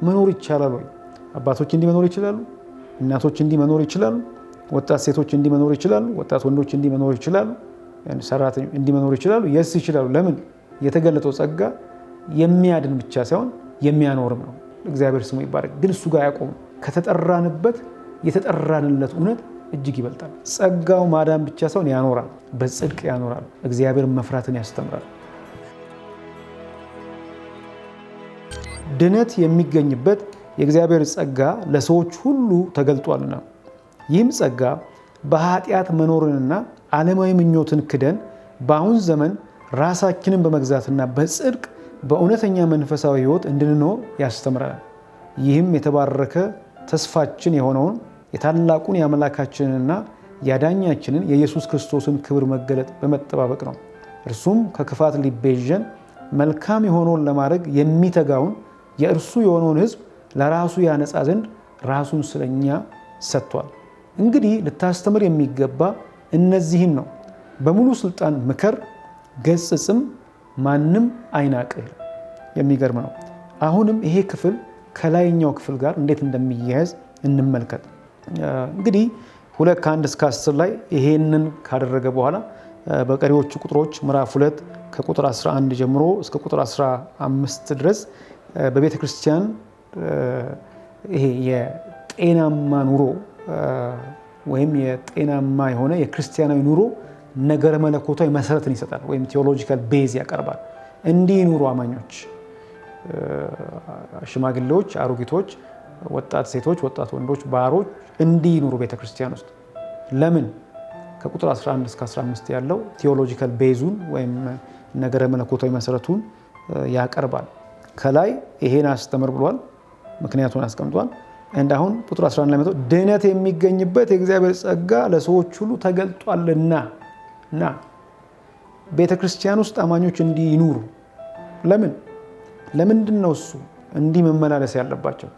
መኖር ይቻላል ወይ? አባቶች እንዲህ መኖር ይችላሉ? እናቶች እንዲህ መኖር ይችላሉ? ወጣት ሴቶች እንዲህ መኖር ይችላሉ? ወጣት ወንዶች እንዲህ መኖር ይችላሉ? ሰራተኞች እንዲህ መኖር ይችላሉ? የስ ይችላሉ። ለምን? የተገለጠው ጸጋ የሚያድን ብቻ ሳይሆን የሚያኖርም ነው። እግዚአብሔር ስሙ ይባረክ። ግን እሱ ጋር ያቆም። ከተጠራንበት የተጠራንለት እውነት እጅግ ይበልጣል። ጸጋው ማዳን ብቻ ሳይሆን ያኖራል፣ በጽድቅ ያኖራል፣ እግዚአብሔር መፍራትን ያስተምራል። ድነት የሚገኝበት የእግዚአብሔር ጸጋ ለሰዎች ሁሉ ተገልጧልና ይህም ጸጋ በኃጢአት መኖርንና ዓለማዊ ምኞትን ክደን በአሁን ዘመን ራሳችንን በመግዛትና በጽድቅ በእውነተኛ መንፈሳዊ ሕይወት እንድንኖር ያስተምራል። ይህም የተባረከ ተስፋችን የሆነውን የታላቁን የአምላካችንንና ያዳኛችንን የኢየሱስ ክርስቶስን ክብር መገለጥ በመጠባበቅ ነው። እርሱም ከክፋት ሊቤዠን መልካም የሆነውን ለማድረግ የሚተጋውን የእርሱ የሆነውን ሕዝብ ለራሱ ያነጻ ዘንድ ራሱን ስለኛ ሰጥቷል። እንግዲህ ልታስተምር የሚገባ እነዚህን ነው። በሙሉ ስልጣን ምከር፣ ገስጽም፣ ማንም አይናቅህ። የሚገርም ነው። አሁንም ይሄ ክፍል ከላይኛው ክፍል ጋር እንዴት እንደሚያያዝ እንመልከት። እንግዲህ 2:1-10 ላይ ይሄንን ካደረገ በኋላ በቀሪዎቹ ቁጥሮች ምዕራፍ 2 ከቁጥር 11 ጀምሮ እስከ ቁጥር 15 ድረስ በቤተ ክርስቲያን ይሄ የጤናማ ኑሮ ወይም የጤናማ የሆነ የክርስቲያናዊ ኑሮ ነገረ መለኮታዊ መሰረትን ይሰጣል፣ ወይም ቴዎሎጂካል ቤዝ ያቀርባል። እንዲህ ኑሮ አማኞች፣ ሽማግሌዎች፣ አሮጊቶች፣ ወጣት ሴቶች፣ ወጣት ወንዶች፣ ባሮች እንዲህ ኑሮ ቤተ ክርስቲያን ውስጥ። ለምን? ከቁጥር 11 እስከ 15 ያለው ቴዎሎጂካል ቤዙን ወይም ነገረ መለኮታዊ መሰረቱን ያቀርባል። ከላይ ይሄን አስተምር ብሏል፣ ምክንያቱን አስቀምጧል። አሁን ቁጥር 11 ላይ መጥቶ ድነት የሚገኝበት የእግዚአብሔር ጸጋ ለሰዎች ሁሉ ተገልጧልና ቤተ ክርስቲያን ውስጥ አማኞች እንዲህ ይኑሩ። ለምንድን ነው እሱ እንዲህ መመላለስ ያለባቸው?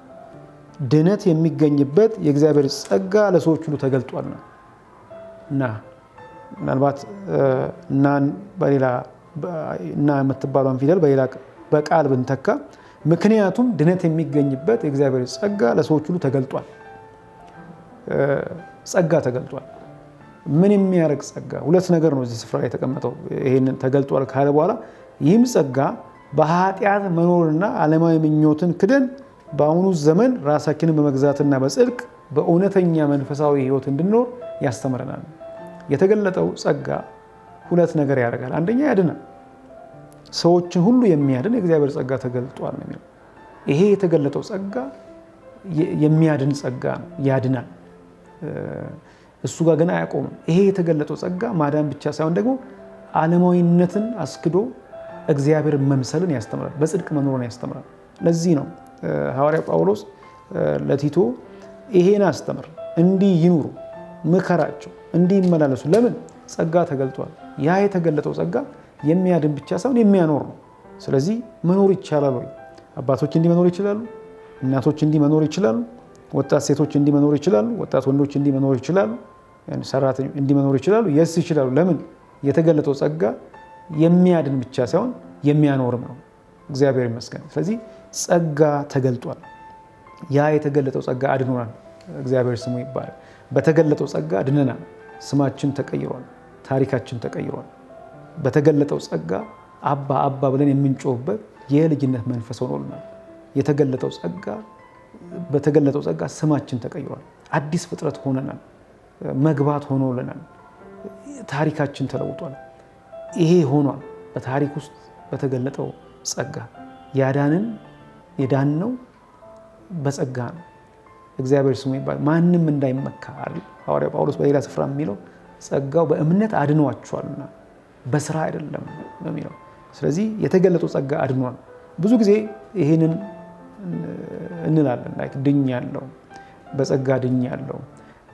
ድነት የሚገኝበት የእግዚአብሔር ጸጋ ለሰዎች ሁሉ ተገልጧልና ምናልባት እና የምትባሏን ፊደል በሌላ በቃል ብንተካ ምክንያቱም ድነት የሚገኝበት የእግዚአብሔር ጸጋ ለሰዎች ሁሉ ተገልጧል። ጸጋ ተገልጧል። ምን የሚያደርግ ጸጋ? ሁለት ነገር ነው እዚህ ስፍራ ላይ የተቀመጠው። ይሄንን ተገልጧል ካለ በኋላ ይህም ጸጋ በኃጢአት መኖርና ዓለማዊ ምኞትን ክደን በአሁኑ ዘመን ራሳችንን በመግዛትና በጽድቅ በእውነተኛ መንፈሳዊ ሕይወት እንድንኖር ያስተምረናል። የተገለጠው ጸጋ ሁለት ነገር ያደርጋል። አንደኛ ያድናል። ሰዎችን ሁሉ የሚያድን የእግዚአብሔር ጸጋ ተገልጧል ነው የሚለው። ይሄ የተገለጠው ጸጋ የሚያድን ጸጋ ነው፣ ያድናል። እሱ ጋር ግን አያቆምም። ይሄ የተገለጠው ጸጋ ማዳን ብቻ ሳይሆን ደግሞ ዓለማዊነትን አስክዶ እግዚአብሔር መምሰልን ያስተምራል፣ በጽድቅ መኖርን ያስተምራል። ለዚህ ነው ሐዋርያ ጳውሎስ ለቲቶ ይሄን አስተምር፣ እንዲህ ይኑሩ፣ ምከራቸው፣ እንዲህ ይመላለሱ። ለምን? ጸጋ ተገልጧል። ያ የተገለጠው ጸጋ የሚያድን ብቻ ሳይሆን የሚያኖር ነው። ስለዚህ መኖር ይቻላል ወይ? አባቶች እንዲህ መኖር ይችላሉ? እናቶች እንዲህ መኖር ይችላሉ? ወጣት ሴቶች እንዲህ መኖር ይችላሉ? ወጣት ወንዶች እንዲህ መኖር ይችላሉ? ሰራተኞች እንዲህ መኖር ይችላሉ? የስ ይችላሉ። ለምን? የተገለጠው ጸጋ የሚያድን ብቻ ሳይሆን የሚያኖርም ነው። እግዚአብሔር ይመስገን። ስለዚህ ጸጋ ተገልጧል። ያ የተገለጠው ጸጋ አድኖናል። እግዚአብሔር ስሙ ይባላል። በተገለጠው ጸጋ ድነናል። ስማችን ተቀይሯል። ታሪካችን ተቀይሯል። በተገለጠው ጸጋ አባ አባ ብለን የምንጮህበት የልጅነት መንፈስ ሆኖልናል። በተገለጠው ጸጋ ስማችን ተቀይሯል። አዲስ ፍጥረት ሆነናል። መግባት ሆኖልናል። ታሪካችን ተለውጧል። ይሄ ሆኗል። በታሪክ ውስጥ በተገለጠው ጸጋ የዳንነው በጸጋ ነው። እግዚአብሔር ስሙ ይባላል። ማንም እንዳይመካ ሐዋርያ ጳውሎስ በሌላ ስፍራ የሚለው ጸጋው በእምነት አድኗቸዋልና በስራ አይደለም ነው የሚለው። ስለዚህ የተገለጠው ጸጋ አድኗል። ብዙ ጊዜ ይህንን እንላለን፣ ድኛለሁ፣ በጸጋ ድኛለሁ፣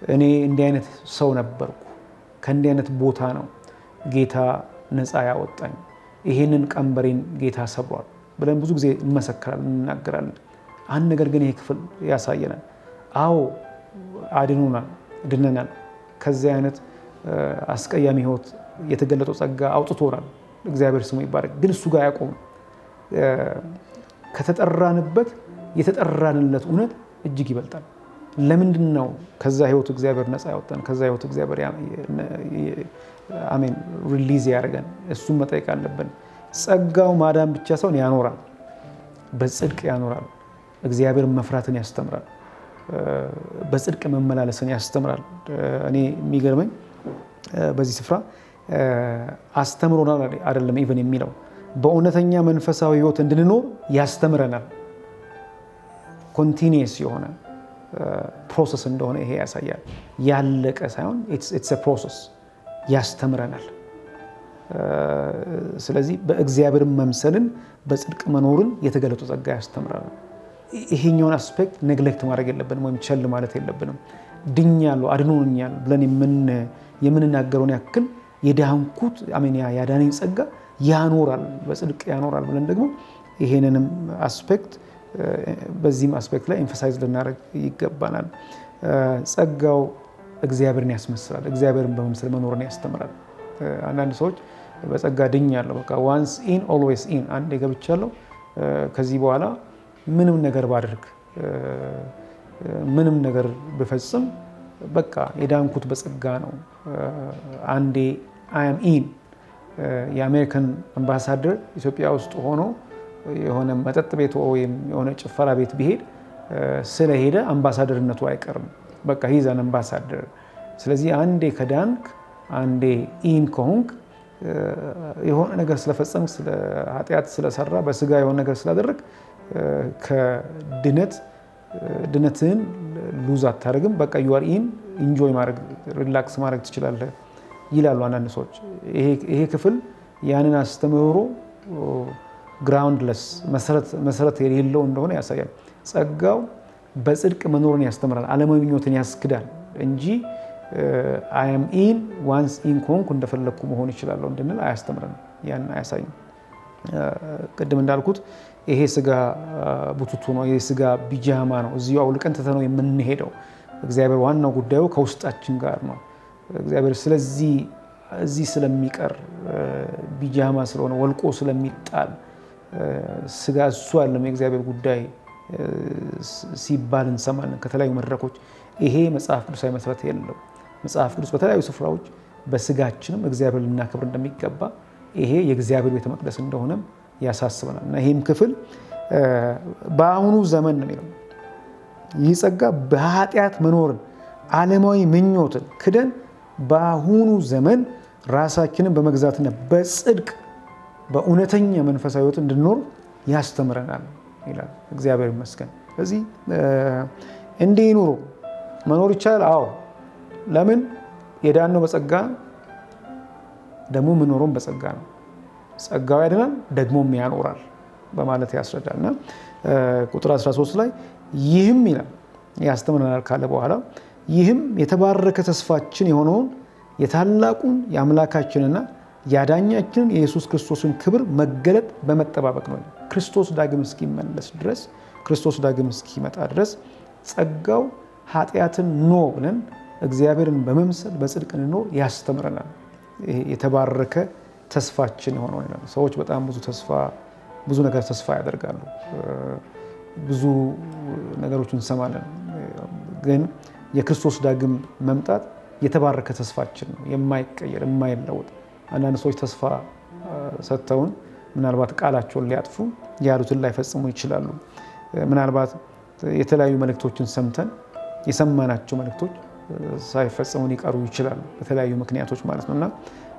እኔ እንዲህ አይነት ሰው ነበርኩ፣ ከእንዲህ አይነት ቦታ ነው ጌታ ነፃ ያወጣኝ፣ ይህንን ቀንበሬን ጌታ ሰብሯል ብለን ብዙ ጊዜ እንመሰክራለን፣ እንናገራለን። አንድ ነገር ግን ይሄ ክፍል ያሳየናል። አዎ አድኖናል፣ ድነናል። ከዚህ አይነት አስቀያሚ ህይወት የተገለጠው ጸጋ አውጥቶናል። እግዚአብሔር ስሙ ይባረክ። ግን እሱ ጋር ያቆም። ከተጠራንበት የተጠራንለት እውነት እጅግ ይበልጣል። ለምንድን ነው ከዛ ህይወት እግዚአብሔር ነፃ ያወጣን? ከዛ ህይወት እግዚአብሔር አሜን ሪሊዝ ያደርገን? እሱን መጠየቅ አለብን። ጸጋው ማዳን ብቻ ሳይሆን ያኖራል፣ በጽድቅ ያኖራል፣ እግዚአብሔር መፍራትን ያስተምራል፣ በጽድቅ መመላለስን ያስተምራል። እኔ የሚገርመኝ በዚህ ስፍራ አስተምሮናል አይደለም ኢቨን የሚለው በእውነተኛ መንፈሳዊ ህይወት እንድንኖር ያስተምረናል። ኮንቲኒየስ የሆነ ፕሮሰስ እንደሆነ ይሄ ያሳያል። ያለቀ ሳይሆን ኢትስ አ ፕሮሰስ ያስተምረናል። ስለዚህ በእግዚአብሔር መምሰልን በጽድቅ መኖርን የተገለጡ ጸጋ ያስተምራል። ይሄኛውን አስፔክት ኔግሌክት ማድረግ የለብንም ወይም ቸል ማለት የለብንም። ድኛለሁ አድኖኛል ብለን የምንናገረውን ያክል የዳንኩት አሜን ያዳነኝ ጸጋ ያኖራል፣ በጽድቅ ያኖራል ብለን ደግሞ ይሄንንም አስፔክት በዚህም አስፔክት ላይ ኤምፋሳይዝ ልናደርግ ይገባናል። ጸጋው እግዚአብሔርን ያስመስላል፣ እግዚአብሔርን በመምሰል መኖርን ያስተምራል። አንዳንድ ሰዎች በጸጋ ድኛለሁ በቃ ዋንስ ኢን ኦልዌይስ ኢን፣ አንዴ ገብቻለሁ ከዚህ በኋላ ምንም ነገር ባደርግ ምንም ነገር ብፈጽም በቃ የዳንኩት በጸጋ ነው። አንዴ አይ አም ኢን። የአሜሪካን አምባሳደር ኢትዮጵያ ውስጥ ሆኖ የሆነ መጠጥ ቤት ወይም የሆነ ጭፈራ ቤት ቢሄድ ስለሄደ አምባሳደርነቱ አይቀርም። በቃ ሂዛን አምባሳደር። ስለዚህ አንዴ ከዳንክ አንዴ ኢን ከሆንክ የሆነ ነገር ስለፈጸም ስለ ኃጢአት ስለሰራ በስጋ የሆነ ነገር ስላደረግ ድነትን ሉዝ አታደርግም። በቃ ዩ አር ኢን፣ ኢንጆይ ማድረግ ሪላክስ ማድረግ ትችላለህ ይላሉ አንዳንድ ሰዎች። ይሄ ክፍል ያንን አስተምህሮ ግራውንድለስ መሰረት የሌለው እንደሆነ ያሳያል። ጸጋው በጽድቅ መኖርን ያስተምራል፣ ዓለማዊ ምኞትን ያስክዳል እንጂ አይ አም ኢን ዋንስ ኢን ከሆንኩ እንደፈለግኩ መሆን ይችላለሁ እንድንል አያስተምረንም፣ ያን አያሳይም። ቅድም እንዳልኩት ይሄ ስጋ ቡቱቱ ነው፣ ይሄ ስጋ ቢጃማ ነው። እዚሁ አውልቀን ትተነው የምንሄደው። እግዚአብሔር ዋናው ጉዳዩ ከውስጣችን ጋር ነው። እግዚአብሔር ስለዚህ እዚህ ስለሚቀር ቢጃማ ስለሆነ ወልቆ ስለሚጣል ስጋ እሱ አለም የእግዚአብሔር ጉዳይ ሲባል እንሰማለን ከተለያዩ መድረኮች። ይሄ መጽሐፍ ቅዱሳዊ መሰረት የለው። መጽሐፍ ቅዱስ በተለያዩ ስፍራዎች በስጋችንም እግዚአብሔር ልናከብር እንደሚገባ ይሄ የእግዚአብሔር ቤተ መቅደስ እንደሆነም ያሳስበናል። እና ይህም ክፍል በአሁኑ ዘመን ነው የሚለው ይህ ጸጋ በኃጢአት መኖርን ዓለማዊ ምኞትን ክደን በአሁኑ ዘመን ራሳችንን በመግዛትና በጽድቅ በእውነተኛ መንፈሳዊ ሕይወት እንድንኖር ያስተምረናል ይላል። እግዚአብሔር ይመስገን። ስለዚህ እንዲህ ኑሮ መኖር ይቻላል። አዎ። ለምን? የዳነው በጸጋ ደግሞ የምንኖረውም በጸጋ ነው። ጸጋው ያድናል ደግሞም ያኖራል በማለት ያስረዳልና ቁጥር 13 ላይ ይህም ይላል ያስተምረናል ካለ በኋላ ይህም የተባረከ ተስፋችን የሆነውን የታላቁን የአምላካችንና ያዳኛችንን የኢየሱስ ክርስቶስን ክብር መገለጥ በመጠባበቅ ነው። ክርስቶስ ዳግም እስኪመለስ ድረስ፣ ክርስቶስ ዳግም እስኪመጣ ድረስ ጸጋው ኃጢአትን ኖ ብለን እግዚአብሔርን በመምሰል በጽድቅ እንኖር ያስተምረናል። የተባረከ ተስፋችን የሆነው ይላል። ሰዎች በጣም ብዙ ነገር ተስፋ ያደርጋሉ። ብዙ ነገሮችን እንሰማለን። ግን የክርስቶስ ዳግም መምጣት የተባረከ ተስፋችን ነው፣ የማይቀየር የማይለወጥ። አንዳንድ ሰዎች ተስፋ ሰጥተውን ምናልባት ቃላቸውን ሊያጥፉ ያሉትን ላይፈጽሙ ይችላሉ። ምናልባት የተለያዩ መልእክቶችን ሰምተን የሰማናቸው መልእክቶች ሳይፈጽሙ ሊቀሩ ይችላሉ፣ በተለያዩ ምክንያቶች ማለት ነው። እና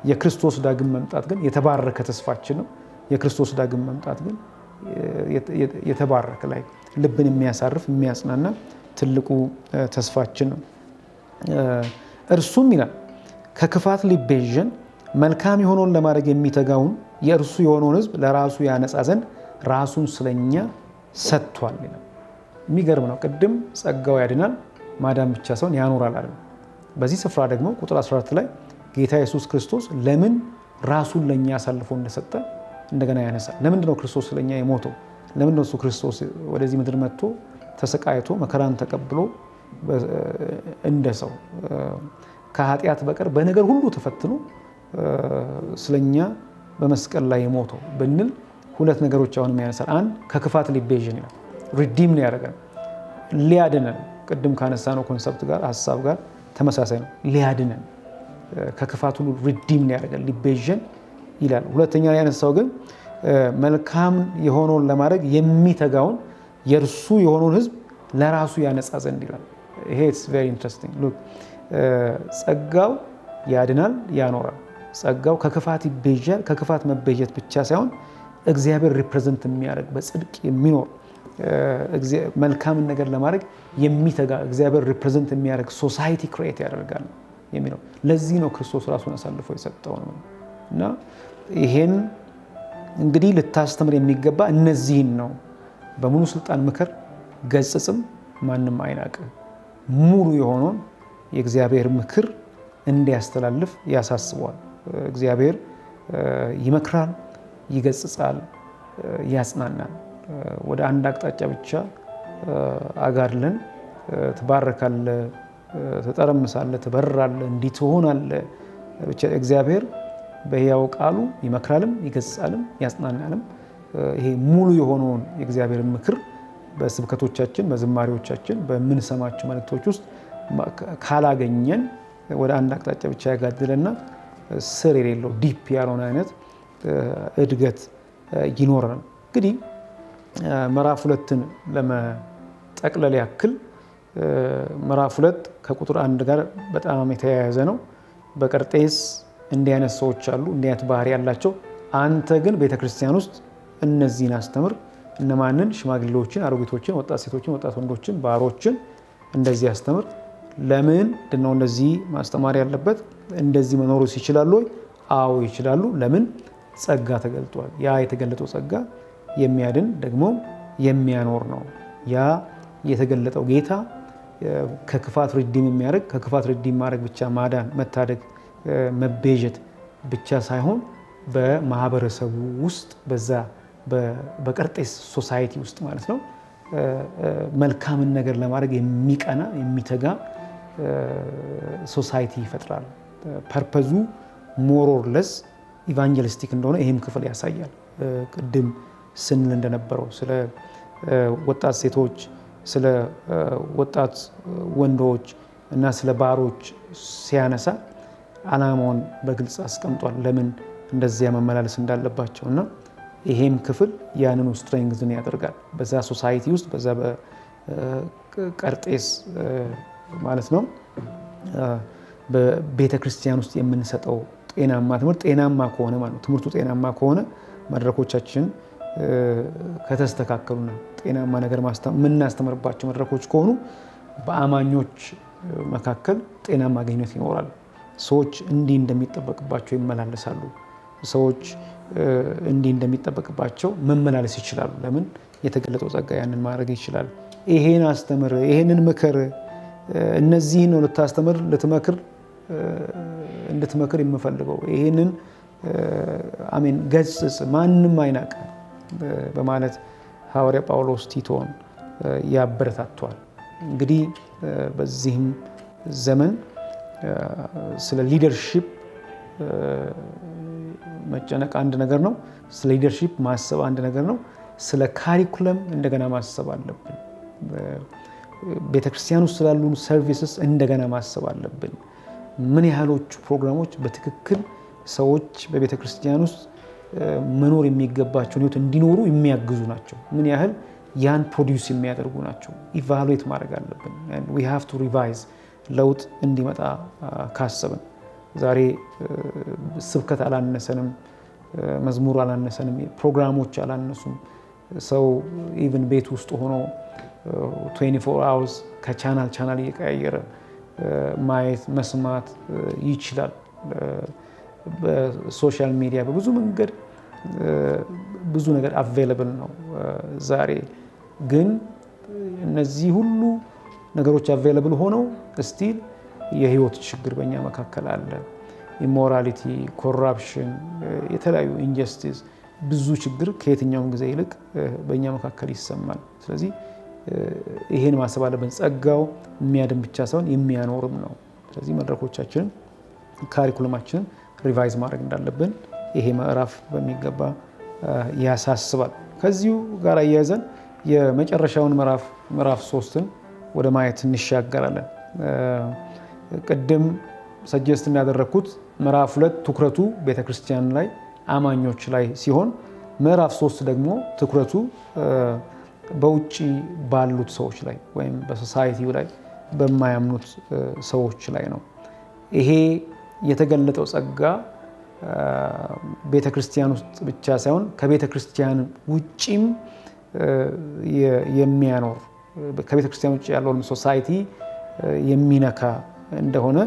የክርስቶስ ዳግም መምጣት ግን የተባረከ ተስፋችን ነው። የክርስቶስ ዳግም መምጣት ግን የተባረከ ላይ ልብን የሚያሳርፍ የሚያጽናና ትልቁ ተስፋችን ነው። እርሱም ይላል ከክፋት ሊቤዠን መልካም የሆነውን ለማድረግ የሚተጋውን የእርሱ የሆነውን ሕዝብ ለራሱ ያነጻ ዘንድ ራሱን ስለኛ ሰጥቷል ይላል። የሚገርም ነው። ቅድም ጸጋው ያድናል ማዳን ብቻ ሳይሆን ያኖራል አለ። በዚህ ስፍራ ደግሞ ቁጥር 14 ላይ ጌታ ኢየሱስ ክርስቶስ ለምን ራሱን ለኛ አሳልፎ እንደሰጠ እንደገና ያነሳል። ለምንድን ነው ክርስቶስ ለኛ የሞተው? ለምንድን ነው እሱ ክርስቶስ ወደዚህ ምድር መጥቶ ተሰቃይቶ መከራን ተቀብሎ እንደ ሰው ከኃጢአት በቀር በነገር ሁሉ ተፈትኖ ስለኛ በመስቀል ላይ የሞተው ብንል ሁለት ነገሮች አሁንም ያነሳል። አንድ ከክፋት ሊቤዠን ይላል። ሪዲም ነው ያደረገን፣ ሊያድነን። ቅድም ካነሳነው ኮንሰፕት ጋር ሀሳብ ጋር ተመሳሳይ ነው። ሊያድነን ከክፋት ሁሉ ሪዲም ነው ያደረገን፣ ሊቤዠን ይላል። ሁለተኛ ላይ ያነሳው ግን መልካም የሆነውን ለማድረግ የሚተጋውን የእርሱ የሆነውን ሕዝብ ለራሱ ያነጻ ዘንድ ይላል። ይሄ ኢትስ ቬሪ ኢንትረስቲንግ ሉክ። ጸጋው ያድናል፣ ያኖራል። ጸጋው ከክፋት ይቤዣል። ከክፋት መቤዠት ብቻ ሳይሆን እግዚአብሔር ሪፕሬዘንት የሚያደርግ በጽድቅ የሚኖር መልካምን ነገር ለማድረግ የሚተጋ እግዚአብሔር ሪፕሬዘንት የሚያደርግ ሶሳይቲ ክሬት ያደርጋል የሚለው ለዚህ ነው ክርስቶስ ራሱን አሳልፎ የሰጠው ነው። እና ይሄን እንግዲህ ልታስተምር የሚገባ እነዚህን ነው። በሙሉ ስልጣን ምክር ገጽጽም፣ ማንም አይናቅ። ሙሉ የሆነውን የእግዚአብሔር ምክር እንዲያስተላልፍ ያሳስበዋል። እግዚአብሔር ይመክራል፣ ይገጽጻል፣ ያጽናናል። ወደ አንድ አቅጣጫ ብቻ አጋድለን ትባረካለህ፣ ትጠረምሳለህ፣ ትበራለህ፣ እንዲህ ትሆናለህ ብቻ እግዚአብሔር በሕያው ቃሉ ይመክራልም፣ ይገጽጻልም፣ ያጽናናልም። ይሄ ሙሉ የሆነውን የእግዚአብሔር ምክር በስብከቶቻችን፣ በዝማሬዎቻችን፣ በምንሰማቸው መልእክቶች ውስጥ ካላገኘን ወደ አንድ አቅጣጫ ብቻ ያጋድለና ስር የሌለው ዲፕ ያልሆነ አይነት እድገት ይኖረናል። እንግዲህ ምዕራፍ 2ን ለመጠቅለል ያክል ምዕራፍ 2 ከቁጥር 1 ጋር በጣም የተያያዘ ነው። በቀርጤስ እንዲህ አይነት ሰዎች አሉ፣ እንዲህ አይነት ባህሪ ያላቸው። አንተ ግን ቤተክርስቲያን ውስጥ እነዚህን አስተምር። እነማንን? ሽማግሌዎችን፣ አሮጊቶችን፣ ወጣት ሴቶችን፣ ወጣት ወንዶችን፣ ባሮችን እንደዚህ አስተምር። ለምን ነው እንደዚህ ማስተማር ያለበት? እንደዚህ መኖሩስ ይችላሉ ወይ? አዎ ይችላሉ። ለምን? ጸጋ ተገልጧል። ያ የተገለጠው ጸጋ የሚያድን ደግሞ የሚያኖር ነው። ያ የተገለጠው ጌታ ከክፋት ሪዲም የሚያደርግ ከክፋት ሪዲም ማድረግ ብቻ ማዳን፣ መታደግ፣ መቤዠት ብቻ ሳይሆን በማህበረሰቡ ውስጥ በዛ በቀርጤስ ሶሳይቲ ውስጥ ማለት ነው መልካምን ነገር ለማድረግ የሚቀና የሚተጋ ሶሳይቲ ይፈጥራል። ፐርፐዙ ሞሮርለስ ኢቫንጀሊስቲክ እንደሆነ ይህም ክፍል ያሳያል። ቅድም ስንል እንደነበረው ስለ ወጣት ሴቶች፣ ስለ ወጣት ወንዶች እና ስለ ባሮች ሲያነሳ ዓላማውን በግልጽ አስቀምጧል፣ ለምን እንደዚያ መመላለስ እንዳለባቸው እና ይሄም ክፍል ያንኑ ስትሬንግዝን ያደርጋል። በዛ ሶሳይቲ ውስጥ በዛ በቀርጤስ ማለት ነው በቤተ ክርስቲያን ውስጥ የምንሰጠው ጤናማ ትምህርት ጤናማ ከሆነ ማለት ነው ትምህርቱ ጤናማ ከሆነ መድረኮቻችን ከተስተካከሉና ጤናማ ነገር የምናስተምርባቸው መድረኮች ከሆኑ በአማኞች መካከል ጤናማ ግንኙነት ይኖራል። ሰዎች እንዲህ እንደሚጠበቅባቸው ይመላለሳሉ። ሰዎች እንዲህ እንደሚጠበቅባቸው መመላለስ ይችላሉ። ለምን? የተገለጠው ጸጋ ያንን ማድረግ ይችላል። ይሄን አስተምር፣ ይሄንን ምክር፣ እነዚህን ነው ልታስተምር ልትመክር እንድትመክር የምፈልገው፣ ይሄንን አሜን ገጽጽ፣ ማንም አይናቅ በማለት ሐዋርያ ጳውሎስ ቲቶን ያበረታቷል። እንግዲህ በዚህም ዘመን ስለ ሊደርሺፕ መጨነቅ አንድ ነገር ነው። ስለ ሊደርሺፕ ማሰብ አንድ ነገር ነው። ስለ ካሪኩለም እንደገና ማሰብ አለብን። ቤተክርስቲያን ውስጥ ስላሉ ሰርቪስስ እንደገና ማሰብ አለብን። ምን ያህሎቹ ፕሮግራሞች በትክክል ሰዎች በቤተክርስቲያን ውስጥ መኖር የሚገባቸውን ህይወት እንዲኖሩ የሚያግዙ ናቸው? ምን ያህል ያን ፕሮዲውስ የሚያደርጉ ናቸው? ኢቫሉዌት ማድረግ አለብን። we have to revise ለውጥ እንዲመጣ ካሰብን ዛሬ ስብከት አላነሰንም፣ መዝሙር አላነሰንም፣ ፕሮግራሞች አላነሱም። ሰው ኢቭን ቤት ውስጥ ሆኖ 24 hours ከቻናል እየቀያየረ ማየት መስማት ይችላል። በሶሻል ሚዲያ በብዙ መንገድ ብዙ ነገር አቬይለብል ነው። ዛሬ ግን እነዚህ ሁሉ ነገሮች አቬይለብል ሆነው ስቲል የህይወት ችግር በእኛ መካከል አለ። ኢሞራሊቲ፣ ኮራፕሽን፣ የተለያዩ ኢንጀስቲስ፣ ብዙ ችግር ከየትኛውም ጊዜ ይልቅ በእኛ መካከል ይሰማል። ስለዚህ ይሄን ማሰብ አለብን። ጸጋው የሚያድን ብቻ ሳይሆን የሚያኖርም ነው። ስለዚህ መድረኮቻችንን ካሪኩለማችንን ሪቫይዝ ማድረግ እንዳለብን ይሄ ምዕራፍ በሚገባ ያሳስባል። ከዚሁ ጋር አያይዘን የመጨረሻውን ምዕራፍ 3ን ወደ ማየት እንሻገራለን። ቅድም ሰጀስት እንዳደረግኩት ምዕራፍ 2 ትኩረቱ ቤተክርስቲያን ላይ አማኞች ላይ ሲሆን ምዕራፍ 3 ደግሞ ትኩረቱ በውጭ ባሉት ሰዎች ላይ ወይም በሶሳይቲው ላይ በማያምኑት ሰዎች ላይ ነው። ይሄ የተገለጠው ጸጋ ቤተክርስቲያን ውስጥ ብቻ ሳይሆን ከቤተክርስቲያን ውጪም የሚያኖር ከቤተክርስቲያን ውጪ ያለውን ሶሳይቲ የሚነካ እንደሆነ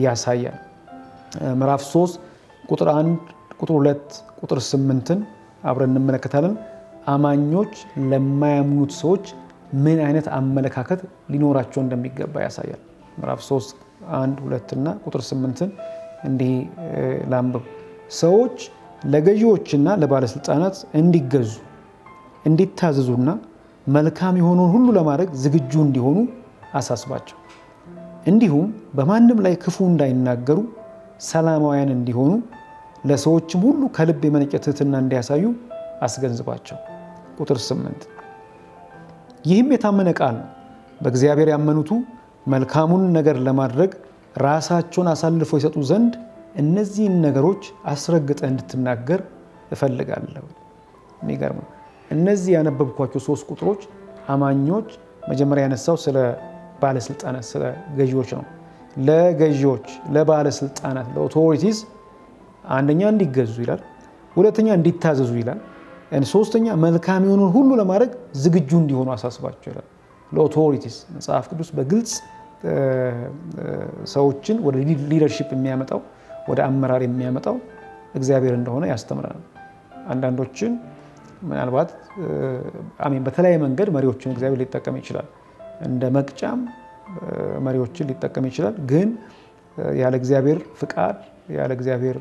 ያሳያል። ምዕራፍ 3 ቁጥር 1 ቁጥር 2 ቁጥር 8ን አብረን እንመለከታለን። አማኞች ለማያምኑት ሰዎች ምን አይነት አመለካከት ሊኖራቸው እንደሚገባ ያሳያል። ምዕራፍ 3 1 2 እና ቁጥር 8ን እንዲህ ላንብብ። ሰዎች ለገዢዎችና ለባለስልጣናት እንዲገዙ እንዲታዘዙና መልካም የሆነውን ሁሉ ለማድረግ ዝግጁ እንዲሆኑ አሳስባቸው። እንዲሁም በማንም ላይ ክፉ እንዳይናገሩ ሰላማውያን እንዲሆኑ ለሰዎችም ሁሉ ከልብ የመነጨ ትሕትና እንዲያሳዩ አስገንዝባቸው። ቁጥር 8 ይህም የታመነ ቃል ነው። በእግዚአብሔር ያመኑቱ መልካሙን ነገር ለማድረግ ራሳቸውን አሳልፈው ይሰጡ ዘንድ እነዚህን ነገሮች አስረግጠ እንድትናገር እፈልጋለሁ። የሚገርም ነው። እነዚህ ያነበብኳቸው 3 ቁጥሮች አማኞች መጀመሪያ ያነሳው ስለ ባለስልጣናት ስለ ገዢዎች ነው። ለገዢዎች ለባለስልጣናት ለኦቶሪቲስ አንደኛ እንዲገዙ ይላል፣ ሁለተኛ እንዲታዘዙ ይላል፣ ሶስተኛ መልካም የሆነውን ሁሉ ለማድረግ ዝግጁ እንዲሆኑ አሳስባቸው ይላል። ለኦቶሪቲስ መጽሐፍ ቅዱስ በግልጽ ሰዎችን ወደ ሊደርሺፕ የሚያመጣው ወደ አመራር የሚያመጣው እግዚአብሔር እንደሆነ ያስተምረናል። አንዳንዶችን ምናልባት በተለያየ መንገድ መሪዎችን እግዚአብሔር ሊጠቀም ይችላል። እንደ መቅጫም መሪዎችን ሊጠቀም ይችላል። ግን ያለ እግዚአብሔር ፍቃድ ያለ እግዚአብሔር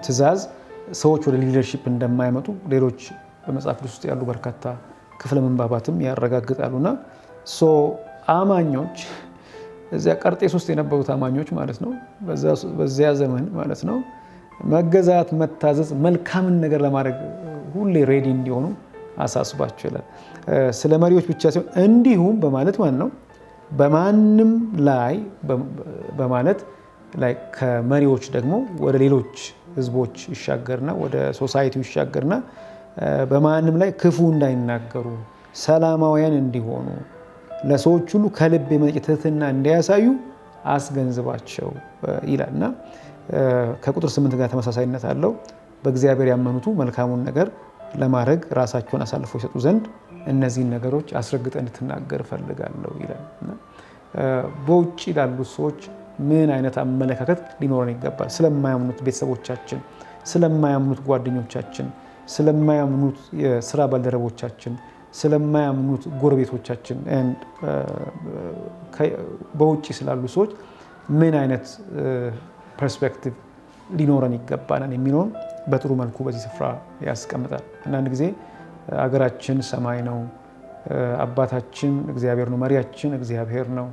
ትእዛዝ ሰዎች ወደ ሊደርሺፕ እንደማይመጡ ሌሎች በመጽሐፍ ቅዱስ ውስጥ ያሉ በርካታ ክፍለ ምንባባትም ያረጋግጣሉና አማኞች እዚያ ቀርጤስ ውስጥ የነበሩት አማኞች ማለት ነው፣ በዚያ ዘመን ማለት ነው፣ መገዛት፣ መታዘዝ፣ መልካምን ነገር ለማድረግ ሁሌ ሬዲ እንዲሆኑ አሳስባቸው ይላል። ስለ መሪዎች ብቻ ሲሆን እንዲሁም በማለት ማለት ነው በማንም ላይ በማለት ላይ ከመሪዎች ደግሞ ወደ ሌሎች ህዝቦች ይሻገርና ወደ ሶሳይቲው ይሻገርና በማንም ላይ ክፉ እንዳይናገሩ ሰላማውያን እንዲሆኑ ለሰዎች ሁሉ ከልብ የመነጨ ትሕትና እንዲያሳዩ አስገንዝባቸው ይላል እና ከቁጥር 8 ጋር ተመሳሳይነት አለው። በእግዚአብሔር ያመኑቱ መልካሙን ነገር ለማድረግ ራሳቸውን አሳልፈው ይሰጡ ዘንድ እነዚህን ነገሮች አስረግጠ እንድትናገር እፈልጋለሁ ይላል። በውጭ ላሉት ሰዎች ምን አይነት አመለካከት ሊኖረን ይገባል? ስለማያምኑት ቤተሰቦቻችን፣ ስለማያምኑት ጓደኞቻችን፣ ስለማያምኑት የስራ ባልደረቦቻችን፣ ስለማያምኑት ጎረቤቶቻችን፣ በውጭ ስላሉ ሰዎች ምን አይነት ፐርስፔክቲቭ ሊኖረን ይገባናል የሚለውን በጥሩ መልኩ በዚህ ስፍራ ያስቀምጣል። አንዳንድ ጊዜ አገራችን ሰማይ ነው፣ አባታችን እግዚአብሔር ነው፣ መሪያችን እግዚአብሔር ነው፣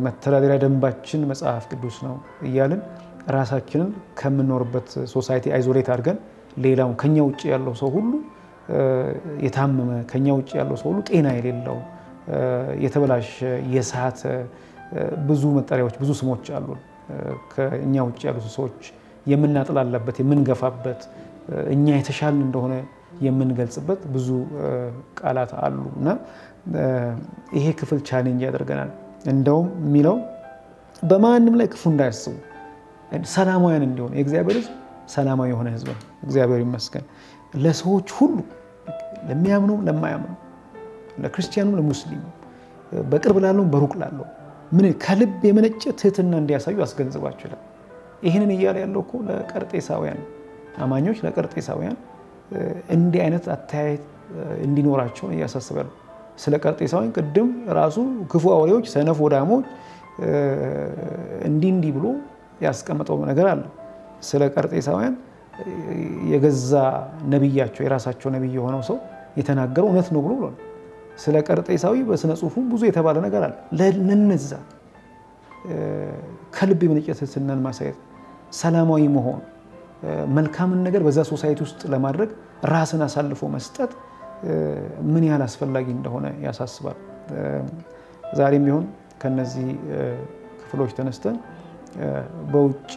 መተዳደሪያ ደንባችን መጽሐፍ ቅዱስ ነው እያልን ራሳችንን ከምንኖርበት ሶሳይቲ አይዞሌት አድርገን ሌላውን ከኛ ውጭ ያለው ሰው ሁሉ የታመመ ከኛ ውጭ ያለው ሰው ሁሉ ጤና የሌለው የተበላሸ የሳተ ብዙ መጠሪያዎች ብዙ ስሞች አሉ። ከኛ ውጭ ያሉት ሰዎች የምናጥላላበት የምንገፋበት እኛ የተሻልን እንደሆነ የምንገልጽበት ብዙ ቃላት አሉ እና ይሄ ክፍል ቻሌንጅ ያደርገናል። እንደውም የሚለው በማንም ላይ ክፉ እንዳያስቡ ሰላማውያን እንዲሆኑ የእግዚአብሔር ሕዝብ ሰላማዊ የሆነ ሕዝብ ነው። እግዚአብሔር ይመስገን። ለሰዎች ሁሉ ለሚያምነው ለማያምነው፣ ለክርስቲያኑ ለሙስሊሙ፣ በቅርብ ላለው በሩቅ ላለው ምን ከልብ የመነጨ ትሕትና እንዲያሳዩ አስገንዝባቸው ይላል። ይህንን እያለ ያለው እኮ ለቀርጤሳውያን አማኞች ለቀርጤሳውያን እንዲህ አይነት አተያየት እንዲኖራቸው እያሳስባሉ። ስለ ቀርጤሳውያን ቅድም ራሱ ክፉ አውሬዎች፣ ሰነፍ ወዳሞች እንዲህ ብሎ ያስቀመጠው ነገር አለ። ስለ ቀርጤሳውያን የገዛ ነቢያቸው የራሳቸው ነቢይ የሆነው ሰው የተናገረው እውነት ነው ብሎ ብሏል። ስለ ቀርጤሳዊ በስነ ጽሁፉ ብዙ የተባለ ነገር አለ። ለነዛ ከልብ የመነጨ ትሕትናን ማሳየት፣ ሰላማዊ መሆን፣ መልካምን ነገር በዛ ሶሳይቲ ውስጥ ለማድረግ ራስን አሳልፎ መስጠት ምን ያህል አስፈላጊ እንደሆነ ያሳስባል። ዛሬም ቢሆን ከነዚህ ክፍሎች ተነስተን በውጪ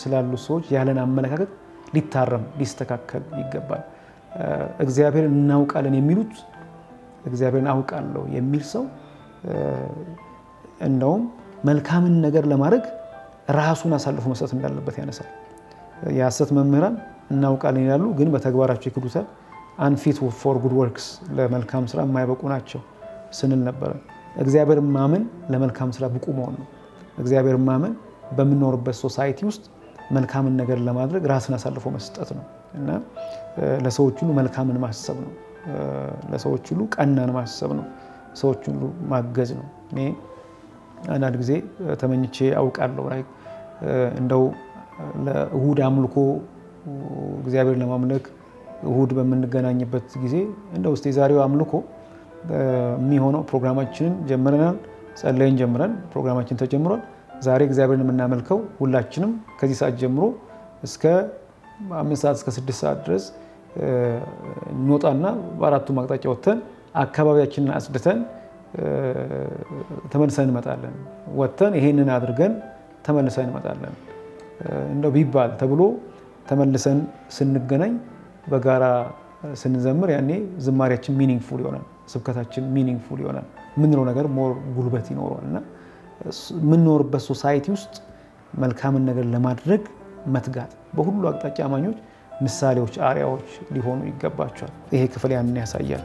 ስላሉ ሰዎች ያለን አመለካከት ሊታረም ሊስተካከል ይገባል። እግዚአብሔር እናውቃለን የሚሉት እግዚአብሔርን አውቃለሁ የሚል ሰው እንደውም መልካምን ነገር ለማድረግ ራሱን አሳልፎ መስጠት እንዳለበት ያነሳል። የሐሰት መምህራን እናውቃለን ይላሉ፣ ግን በተግባራቸው ይክዱታል። አንፊት ፎር ጉድ ወርክስ ለመልካም ስራ የማይበቁ ናቸው ስንል ነበረ። እግዚአብሔር ማመን ለመልካም ስራ ብቁ መሆን ነው። እግዚአብሔር ማመን በምንኖርበት ሶሳይቲ ውስጥ መልካምን ነገር ለማድረግ ራስን አሳልፎ መስጠት ነው እና ለሰዎች ሁሉ መልካምን ማሰብ ነው። ለሰዎች ሁሉ ቀናን ማሰብ ነው። ሰዎች ሁሉ ማገዝ ነው። እኔ አንዳንድ ጊዜ ተመኝቼ አውቃለሁ እንደው ለእሁድ አምልኮ እግዚአብሔር ለማምለክ እሁድ በምንገናኝበት ጊዜ እንደው እስቲ የዛሬው አምልኮ የሚሆነው ፕሮግራማችንን ጀምረናል፣ ጸለይን ጀምረን ፕሮግራማችን ተጀምሯል። ዛሬ እግዚአብሔርን የምናመልከው ሁላችንም ከዚህ ሰዓት ጀምሮ እስከ 5 ሰዓት እስከ 6 ሰዓት ድረስ እንወጣና በአራቱም አቅጣጫ ወጥተን አካባቢያችንን አጽድተን ተመልሰን እንመጣለን። ወጥተን ይሄንን አድርገን ተመልሰን እንመጣለን እንደው ቢባል ተብሎ ተመልሰን ስንገናኝ በጋራ ስንዘምር ያኔ ዝማሪያችን ሚኒንግፉል ይሆናል፣ ስብከታችን ሚኒንግፉል ይሆናል፣ ምንለው ነገር ሞር ጉልበት ይኖረዋል እና የምንኖርበት ሶሳይቲ ውስጥ መልካምን ነገር ለማድረግ መትጋት በሁሉ አቅጣጫ አማኞች ምሳሌዎች፣ አርአያዎች ሊሆኑ ይገባቸዋል። ይሄ ክፍል ያንን ያሳያል።